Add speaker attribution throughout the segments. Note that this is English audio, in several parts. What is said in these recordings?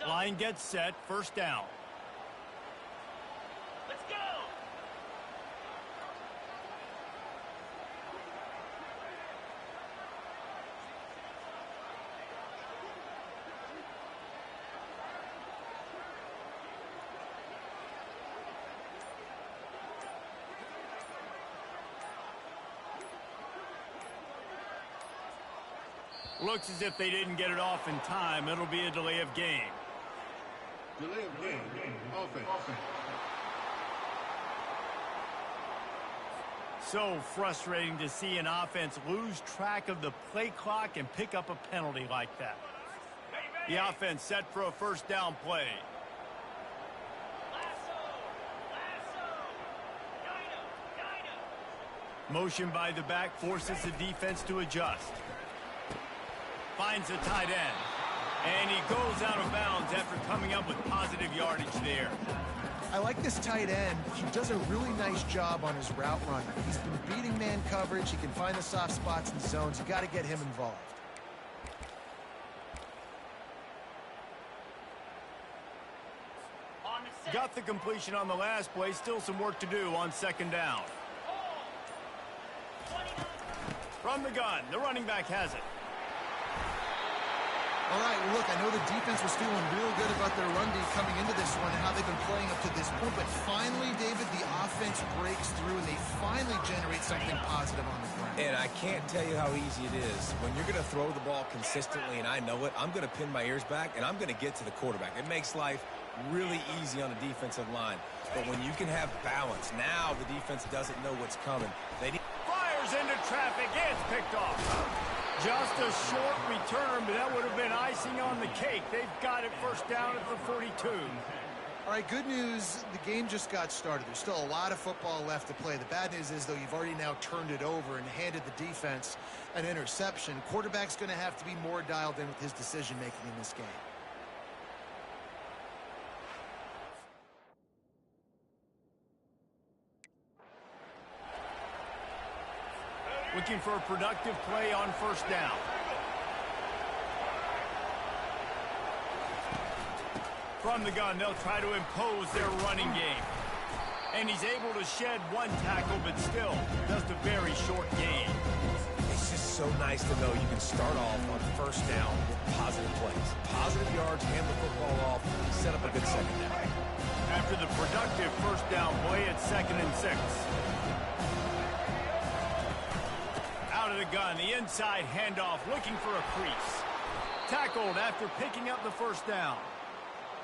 Speaker 1: Line gets set, first down.
Speaker 2: Let's go!
Speaker 1: Looks as if they didn't get it off in time. It'll be a delay of game.
Speaker 3: Delay of game. Offense.
Speaker 1: So frustrating to see an offense lose track of the play clock and pick up a penalty like that. The offense set for a first down play. Motion by the back forces the defense to adjust. Finds a tight end. And he goes out of bounds after coming up with positive yardage there.
Speaker 4: I like this tight end. He does a really nice job on his route runner. He's been beating man coverage. He can find the soft spots and zones. You got to get him involved.
Speaker 1: Got the completion on the last play. Still some work to do on second down. From the gun, the running back has it.
Speaker 4: All right, well, look, I know the defense was feeling real good about their run D coming into this one and how they've been playing up to this point, but finally, David, the offense breaks through and they finally generate something positive on the ground.
Speaker 5: And I can't tell you how easy it is. When you're going to throw the ball consistently, and I know it, I'm going to pin my ears back, and I'm going to get to the quarterback. It makes life really easy on the defensive line. But when you can have balance, now the defense doesn't know what's coming.
Speaker 1: Fires into traffic. It's picked off. Just a short return, but that would have been icing on the cake. They've got it first down at the 42.
Speaker 4: All right, good news, the game just got started. There's still a lot of football left to play. The bad news is, though, you've already now turned it over and handed the defense an interception. Quarterback's going to have to be more dialed in with his decision-making in this game.
Speaker 1: Looking for a productive play on first down. From the gun, they'll try to impose their running game. And he's able to shed one tackle, but still, just a very short gain.
Speaker 5: It's just so nice to know you can start off on first down with positive plays. Positive yards, hand the football off, set up a good second down.
Speaker 1: After the productive first down play, it's 2nd and 6. Out of the gun, the inside handoff, looking for a crease. Tackled after picking up the first down.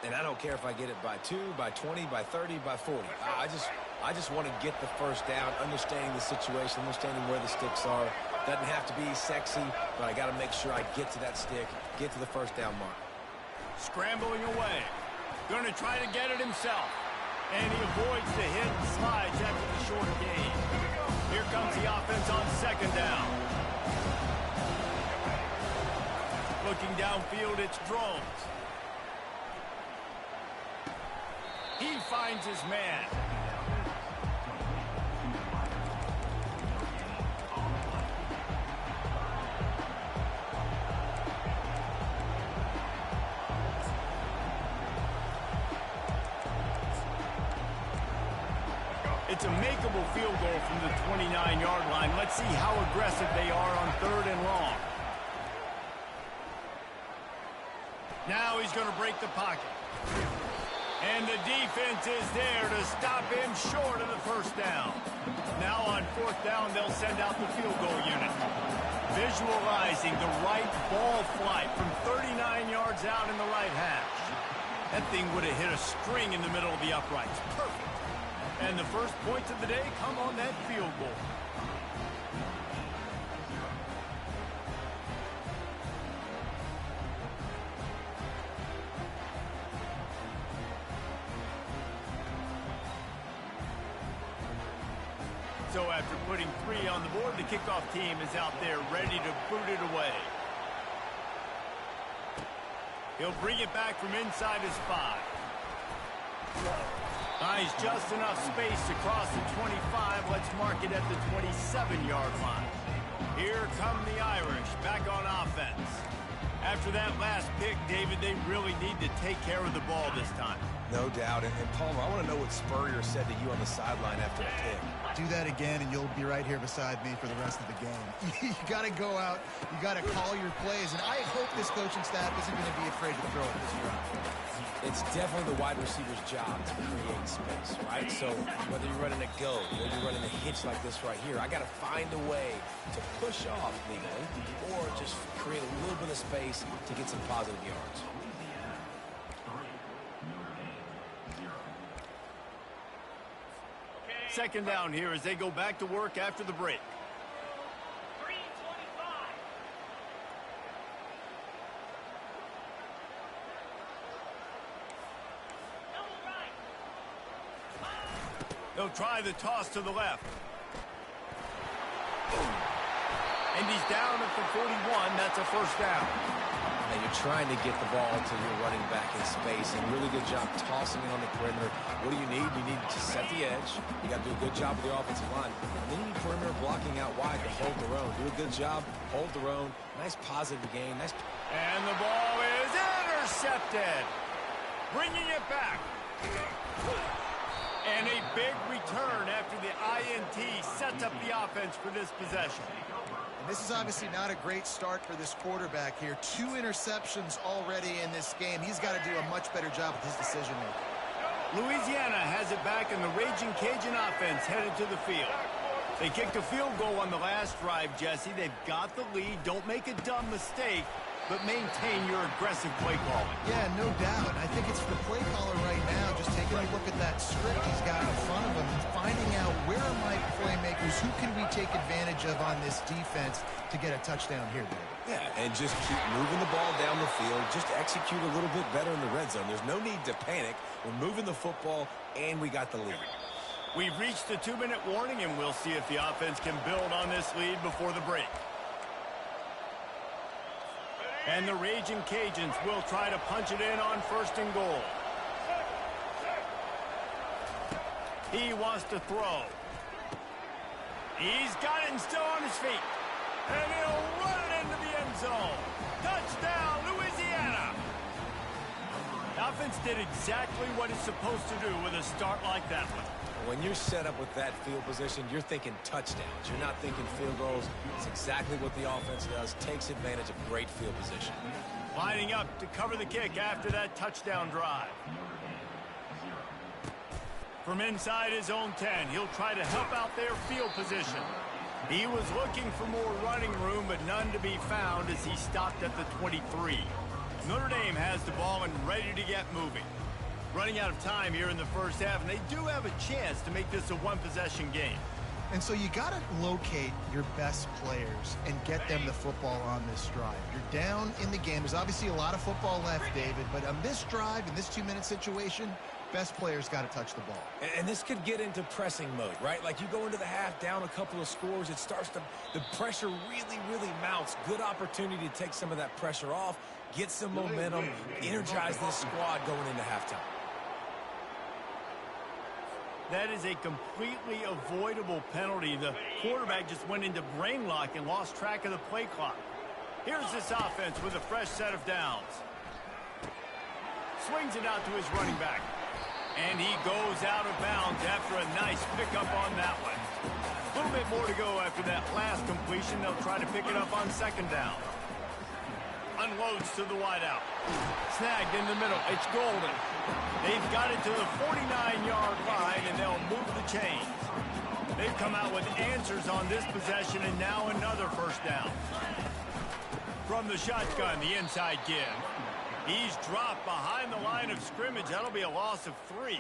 Speaker 5: And I don't care if I get it by 2, by 20, by 30, by 40. I just want to get the first down, understanding the situation, understanding where the sticks are. Doesn't have to be sexy, but I got to make sure I get to that stick, get to the first down mark.
Speaker 1: Scrambling away. Going to try to get it himself. And he avoids the hit and slides after the short gain. Here comes the offense on 2nd down. Looking downfield, it's Drones. He finds his man. It's a makeable field goal from the 29-yard line. Let's see how aggressive they are on 3rd and long. Now he's going to break the pocket. And the defense is there to stop him short of the first down. Now on 4th down, they'll send out the field goal unit. Visualizing the right ball flight from 39 yards out in the right hash. That thing would have hit a string in the middle of the uprights. Perfect. And the first points of the day come on that field goal. So after putting 3 on the board, the kickoff team is out there ready to boot it away. He'll bring it back from inside his 5. Nice, just enough space to cross the 25. Let's mark it at the 27-yard line. Here come the Irish back on offense. After that last pick, David, they really need to take care of the ball this time.
Speaker 5: No doubt. And Palmer, I want to know what Spurrier said to you on the sideline after the pick.
Speaker 4: Do that again, and you'll be right here beside me for the rest of the game. You got to go out. You got to call your plays. And I hope this coaching staff isn't going to be afraid to throw it this year.
Speaker 5: It's definitely the wide receiver's job to create space, right? So whether you're running a go or you're running a hitch like this right here, I got to find a way to push off legally or just create a little bit of space to get some positive yards.
Speaker 1: Second down here as they go back to work after the break. They'll try the toss to the left. And he's down at the 41. That's a first down.
Speaker 5: And you're trying to get the ball to your running back in space. And really good job tossing it on the perimeter. What do you need? You need to set the edge. You got to do a good job with the offensive line. And then you need perimeter blocking out wide to hold their own. Do a good job. Hold their own. Nice positive gain. Nice.
Speaker 1: And the ball is intercepted. Bringing it back. And a big return after the INT sets up the offense for this possession.
Speaker 4: And this is obviously not a great start for this quarterback here. 2 interceptions already in this game. He's got to do a much better job with his decision-making.
Speaker 1: Louisiana has it back, and the Raging Cajun offense headed to the field. They kicked a field goal on the last drive, Jesse. They've got the lead. Don't make a dumb mistake, but maintain your aggressive play calling.
Speaker 4: Yeah, no doubt. I think it's the play caller right now just taking a look at that script he's got in front of him and finding out where are my playmakers, who can we take advantage of on this defense to get a touchdown here, David.
Speaker 5: Yeah, and just keep moving the ball down the field. Just execute a little bit better in the red zone. There's no need to panic. We're moving the football, and we got the lead.
Speaker 1: We've reached the 2-minute warning, and we'll see if the offense can build on this lead before the break. And the Raging Cajuns will try to punch it in on 1st and goal. He wants to throw. He's got it and still on his feet. And he'll run it into the end zone. Touchdown, Louisiana. The offense did exactly what it's supposed to do with a start like that one.
Speaker 5: When you're set up with that field position, you're thinking touchdowns. You're not thinking field goals. It's exactly what the offense does. Takes advantage of great field position.
Speaker 1: Lining up to cover the kick after that touchdown drive. From inside his own 10, he'll try to help out their field position. He was looking for more running room, but none to be found as he stopped at the 23. Notre Dame has the ball and ready to get moving. Running out of time here in the first half, and they do have a chance to make this a one-possession game.
Speaker 4: And so you got to locate your best players and get them the football on this drive. You're down in the game. There's obviously a lot of football left, David, but on this drive, in this 2-minute situation, best players got to touch the ball.
Speaker 5: And this could get into pressing mode, right? Like you go into the half down a couple of scores, it starts to, the pressure really mounts. Good opportunity to take some of that pressure off, get some momentum, energize this squad going into halftime.
Speaker 1: That is a completely avoidable penalty. The quarterback just went into brain lock and lost track of the play clock. Here's this offense with a fresh set of downs. Swings it out to his running back. And he goes out of bounds after a nice pickup on that one. A little bit more to go after that last completion. They'll try to pick it up on second down. Unloads to the wideout. Snagged in the middle. It's Golden. They've got it to the 49-yard line, and they'll move the chains. They've come out with answers on this possession, and now another first down. From the shotgun, the inside give. He's dropped behind the line of scrimmage. That'll be a loss of 3.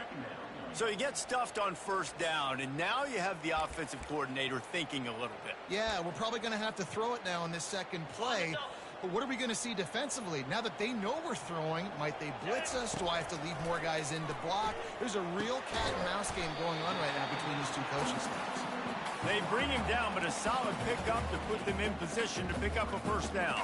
Speaker 1: So you get stuffed on first down, and now you have the offensive coordinator thinking a little bit.
Speaker 4: Yeah, we're probably going to have to throw it now in this second play. But what are we going to see defensively? Now that they know we're throwing, might they blitz us? Do I have to leave more guys in to block? There's a real cat-and-mouse game going on right now between these two coaching staffs.
Speaker 1: They bring him down, but a solid pickup to put them in position to pick up a first down.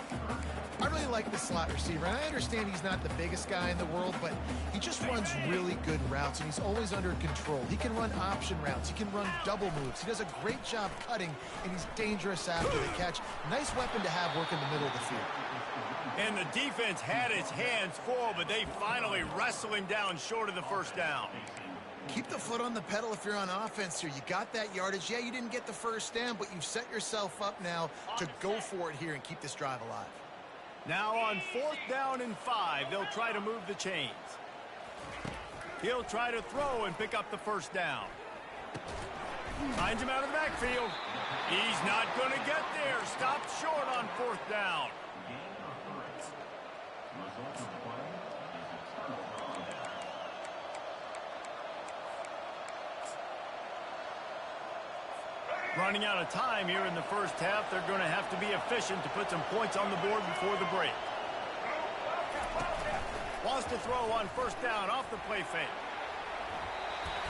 Speaker 4: I really like the slot receiver, and I understand he's not the biggest guy in the world, but he just runs really good routes, and he's always under control. He can run option routes. He can run double moves. He does a great job cutting, and he's dangerous after the catch. Nice weapon to have working the middle of the field.
Speaker 1: And the defense had its hands full, but they finally wrestle him down short of the first down.
Speaker 4: Keep the foot on the pedal if you're on offense here. You got that yardage. Yeah, you didn't get the first down, but you've set yourself up now to go for it here and keep this drive alive.
Speaker 1: Now on 4th down and 5, they'll try to move the chains. He'll try to throw and pick up the first down. Finds him out of the backfield. He's not going to get there. Stopped short on 4th down. Running out of time here in the first half. They're going to have to be efficient to put some points on the board before the break. Wants to throw on first down off the play fake.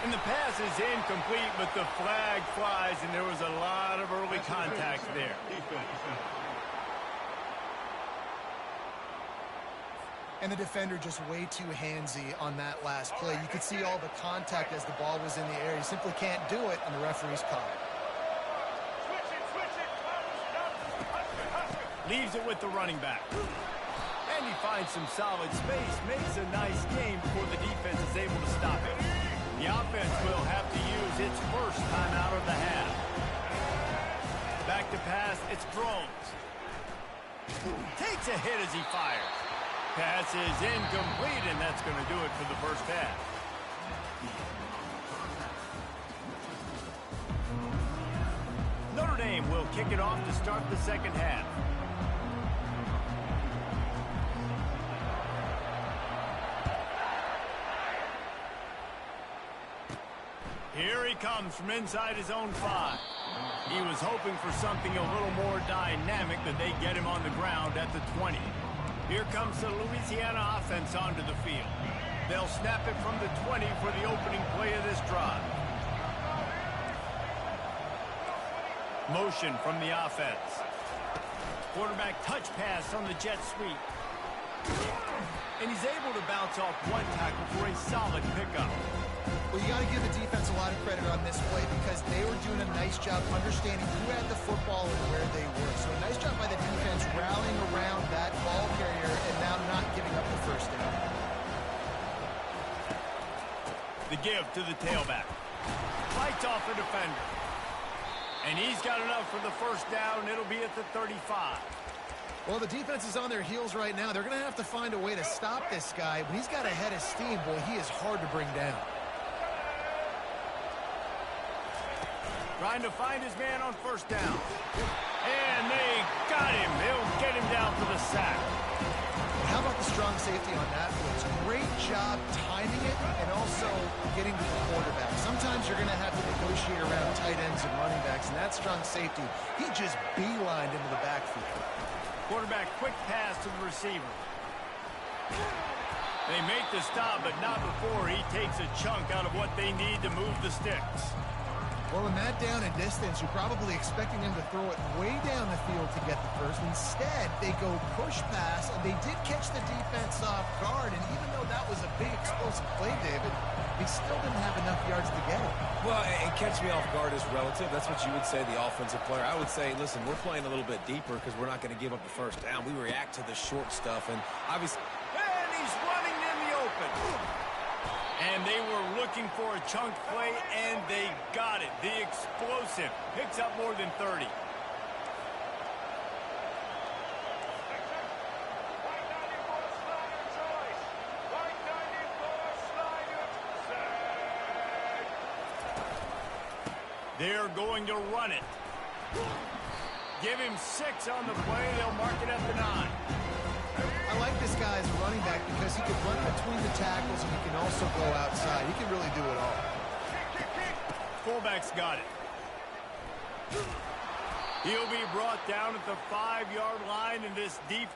Speaker 1: And the pass is incomplete, but the flag flies, and there was a lot of early contact there.
Speaker 4: And the defender just way too handsy on that last play. You could see all the contact as the ball was in the air. You simply can't do it, and the referee's caught it.
Speaker 1: Leaves it with the running back. And he finds some solid space. Makes a nice game before the defense is able to stop it. The offense will have to use its first time out of the half. Back to pass. It's Drones. Takes a hit as he fires. Pass is incomplete, and that's going to do it for the first half. Notre Dame will kick it off to start the second half. Here he comes from inside his own 5. He was hoping for something a little more dynamic, but they get him on the ground at the 20. Here comes the Louisiana offense onto the field. They'll snap it from the 20 for the opening play of this drive. Motion from the offense. Quarterback touch pass on the jet sweep. And he's able to bounce off one tackle for a solid pickup.
Speaker 4: Well, you got to give the defense a lot of credit on this play because they were doing a nice job understanding who had the football and where they were. So a nice job by the defense rallying around that ball carrier and now not giving up the first down.
Speaker 1: The give to the tailback. Fights off the defender. And he's got enough for the first down. It'll be at the 35.
Speaker 4: Well, the defense is on their heels right now. They're going to have to find a way to stop this guy. When he's got a head of steam, boy, he is hard to bring down.
Speaker 1: trying to find his man on first down. And they got him. They'll get him down for the sack.
Speaker 4: How about the strong safety on that blitz? Great job timing it and also getting to the quarterback. Sometimes you're going to have to negotiate around tight ends and running backs, and that strong safety, he just beelined into the backfield.
Speaker 1: Quarterback quick pass to the receiver. They make the stop, but not before he takes a chunk out of what they need to move the sticks.
Speaker 4: Well, in that down and distance, you're probably expecting them to throw it way down the field to get the first. Instead, they go push pass, and they did catch the defense off guard. And even though that was a big explosive play, David, they still didn't have enough yards to get it.
Speaker 5: Well, and catch me off guard is relative. That's what you would say, the offensive player. I would say, listen, we're playing a little bit deeper because we're not going to give up the first down. We react to the short stuff, and obviously...
Speaker 1: And he's running in the open. And they were looking for a chunk play, and they got it. The explosive picks up more than 30. They're going to run it. Give him 6 on the play. They'll mark it at the 9.
Speaker 4: I like this guy as a running back because he can run between the tackles and he can also go outside. He can really do it all.
Speaker 1: Fullback's got it. He'll be brought down at the 5-yard line in this deep.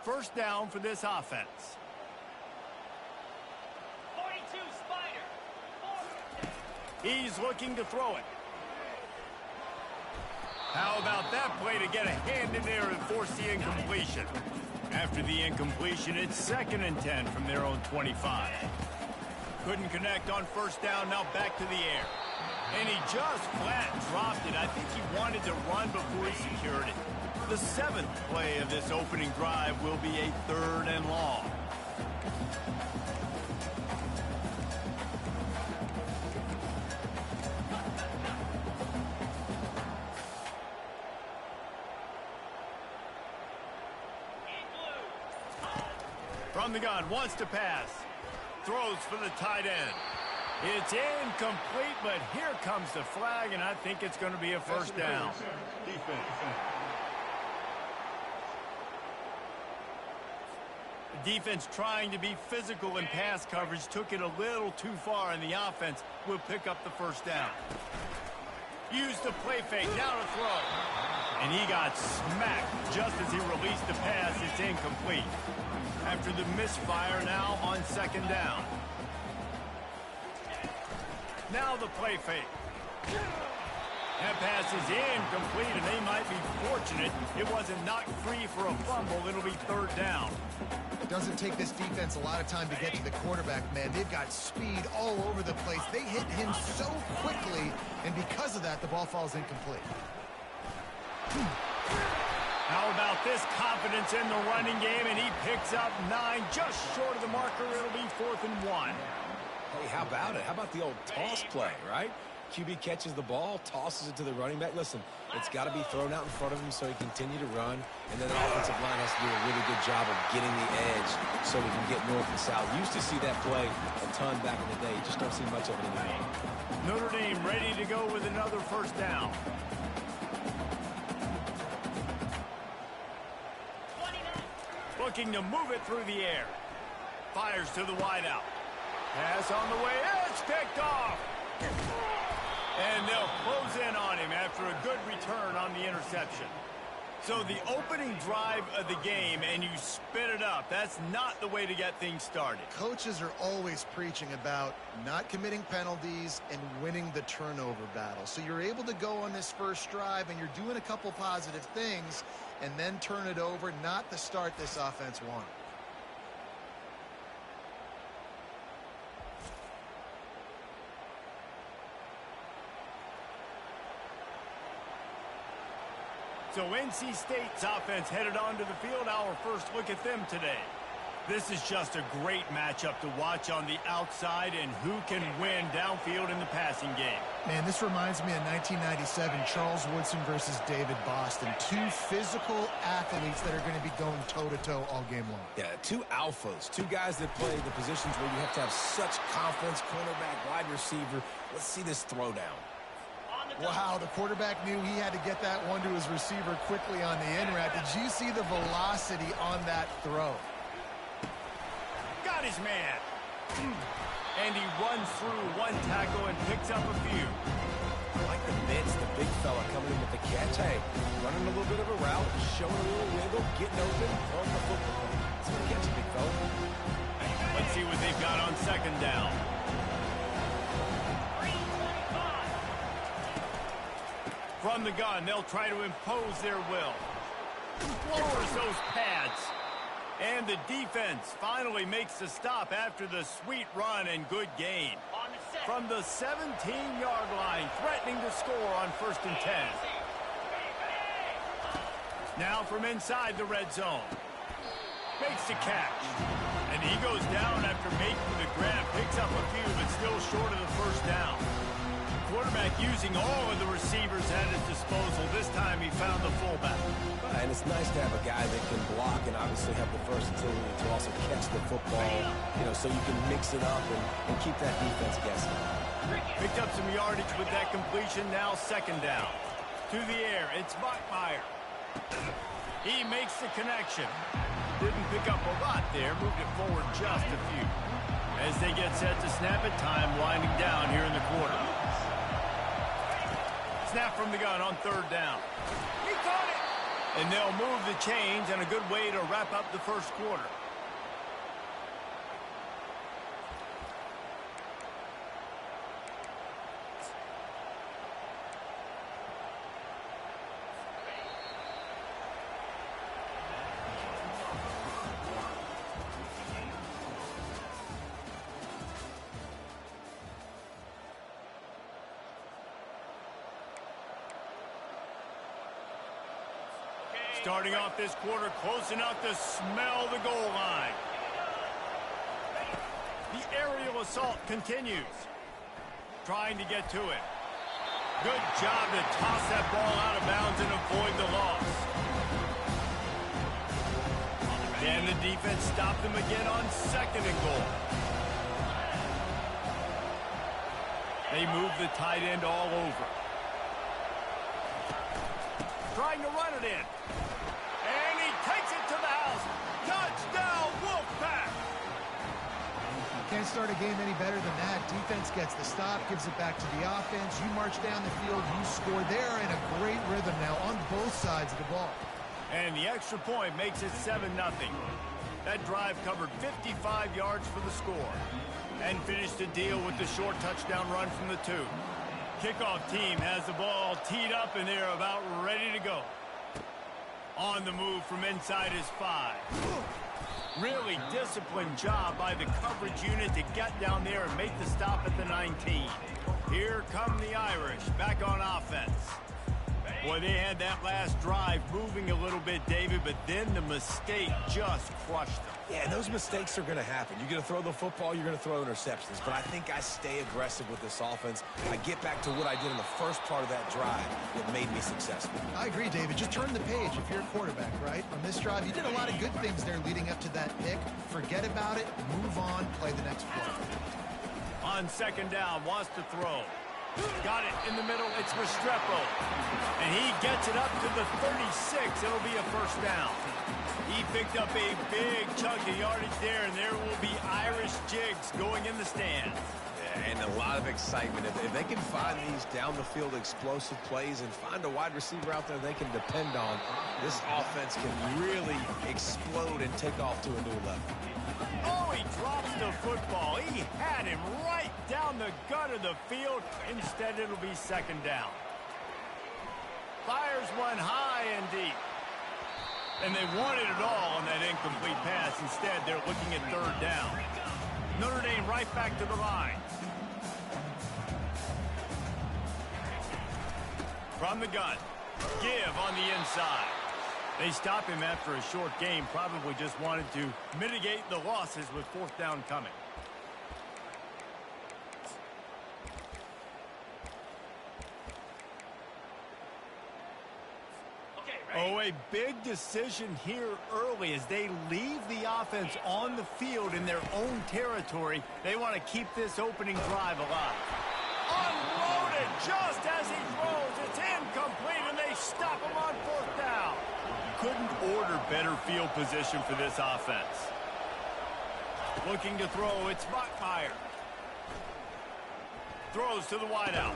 Speaker 1: first down for this offense.
Speaker 2: 42 Spider.
Speaker 1: He's looking to throw it. How about that play to get a hand in there and force the incompletion? After the incompletion, it's 2nd and 10 from their own 25. Couldn't connect on first down, now back to the air. And he just flat dropped it. I think he wanted to run before he secured it. The 7th play of this opening drive will be a 3rd and long. From the gun, wants to pass. Throws for the tight end. It's incomplete, but here comes the flag, and I think it's going to be a first down. The defense trying to be physical in pass coverage took it a little too far, and the offense will pick up the first down. Used the play fake, now to throw. And he got smacked just as he released the pass. It's incomplete. After the misfire, now on 2nd down. Now the play fake. That pass is incomplete, and they might be fortunate it wasn't knocked free for a fumble. It'll be 3rd down.
Speaker 4: It doesn't take this defense a lot of time to get to the quarterback, man. They've got speed all over the place. They hit him so quickly, and because of that, the ball falls incomplete.
Speaker 1: How about this confidence in the running game, and he picks up 9, just short of the marker. It'll be 4th and 1.
Speaker 5: Hey, how about it? How about the old toss play, right? QB catches the ball, tosses it to the running back. Listen, it's got to be thrown out in front of him so he can continue to run, and then the offensive line has to do a really good job of getting the edge so we can get north and south. Used to see that play a ton back in the day. Just don't see much of it anymore.
Speaker 1: Notre Dame ready to go with another first down. Looking to move it through the air. Fires to the wideout. Pass on the way. It's picked off. And they'll close in on him after a good return on the interception. So the opening drive of the game, and you spit it up. That's not the way to get things started.
Speaker 4: Coaches are always preaching about not committing penalties and winning the turnover battle. So you're able to go on this first drive, and you're doing a couple positive things, and then turn it over, not the start this offense wanted.
Speaker 1: So NC State's offense headed onto the field. Our first look at them today. This is just a great matchup to watch on the outside, and who can win downfield in the passing game.
Speaker 4: Man, this reminds me of 1997, Charles Woodson versus David Boston. Two physical athletes that are going to be going toe-to-toe all game long.
Speaker 5: Yeah, two alphas, two guys that play the positions where you have to have such confidence, cornerback, wide receiver. Let's see this throwdown.
Speaker 4: Wow, the quarterback knew he had to get that one to his receiver quickly on the in route. Did you see the velocity on that throw?
Speaker 1: Got his man. And he runs through one tackle and picks up a few.
Speaker 5: I like the mitts, the big fella coming in with the catch. Hey, running a little bit of a route, showing a little wiggle, getting open, throwing the football. It's going to catch a big fella.
Speaker 1: Let's see what they've got on 2nd down. From the gun, they'll try to impose their will. Lowers those pads. And the defense finally makes the stop after the sweet run and good gain. From the 17-yard line, threatening to score on 1st and 10. Now from inside the red zone. Makes the catch. And he goes down after making the grab. Picks up a few, but still short of the first down. Quarterback using all of the receivers at his disposal. This time he found the fullback.
Speaker 5: And it's nice to have a guy that can block and obviously have the versatility to also catch the football, so you can mix it up and keep that defense guessing.
Speaker 1: Picked up some yardage with that completion. Now 2nd down. To the air, it's Bachmeier. He makes the connection. Didn't pick up a lot there. Moved it forward just a few. As they get set to snap it, time winding down here in the quarter. Snap from the gun on 3rd down. He caught it! And they'll move the chains, and a good way to wrap up the first quarter. Starting off this quarter close enough to smell the goal line. The aerial assault continues. Trying to get to it. Good job to toss that ball out of bounds and avoid the loss. And the defense stopped them again on 2nd and goal. They move the tight end all over. Trying to run it in. And he takes it to the house. Touchdown, Wolfpack!
Speaker 4: Can't start a game any better than that. Defense gets the stop, gives it back to the offense. You march down the field, you score. They're in a great rhythm now on both sides of the ball.
Speaker 1: And the extra point makes it 7-0. That drive covered 55 yards for the score. And finished the deal with the short touchdown run from the 2. Kickoff team has the ball teed up, and they're about ready to go. On the move from inside his 5. Really disciplined job by the coverage unit to get down there and make the stop at the 19. Here come the Irish back on offense. Boy, they had that last drive moving a little bit, David, but then the mistake just crushed them.
Speaker 5: Yeah, and those mistakes are going to happen. You're going to throw the football, you're going to throw interceptions. But I think I stay aggressive with this offense. I get back to what I did in the first part of that drive that made me successful.
Speaker 4: I agree, David. Just turn the page if you're a quarterback, right? On this drive, you did a lot of good things there leading up to that pick. Forget about it, move on, play the next play.
Speaker 1: On 2nd down, wants to throw. Got it in the middle. It's Restrepo. And he gets it up to the 36. It'll be a 1st down. He picked up a big chunk of yardage there, and there will be Irish jigs going in the stands.
Speaker 5: Yeah, and a lot of excitement. If they can find these down-the-field explosive plays and find a wide receiver out there they can depend on, this offense can really explode and take off to a new level.
Speaker 1: Oh, he drops the football. He had him right down the gut of the field. Instead, it'll be 2nd down. Fires one high and deep. And they wanted it all on that incomplete pass. Instead, they're looking at 3rd down. Notre Dame right back to the line. From the gun. Give on the inside. They stop him after a short game. Probably just wanted to mitigate the losses with 4th down coming. Oh, a big decision here early as they leave the offense on the field in their own territory. They want to keep this opening drive alive. Unloaded just as he throws. It's incomplete, and they stop him on 4th down. Couldn't order better field position for this offense. Looking to throw, it's Bachmeier. Throws to the wideout.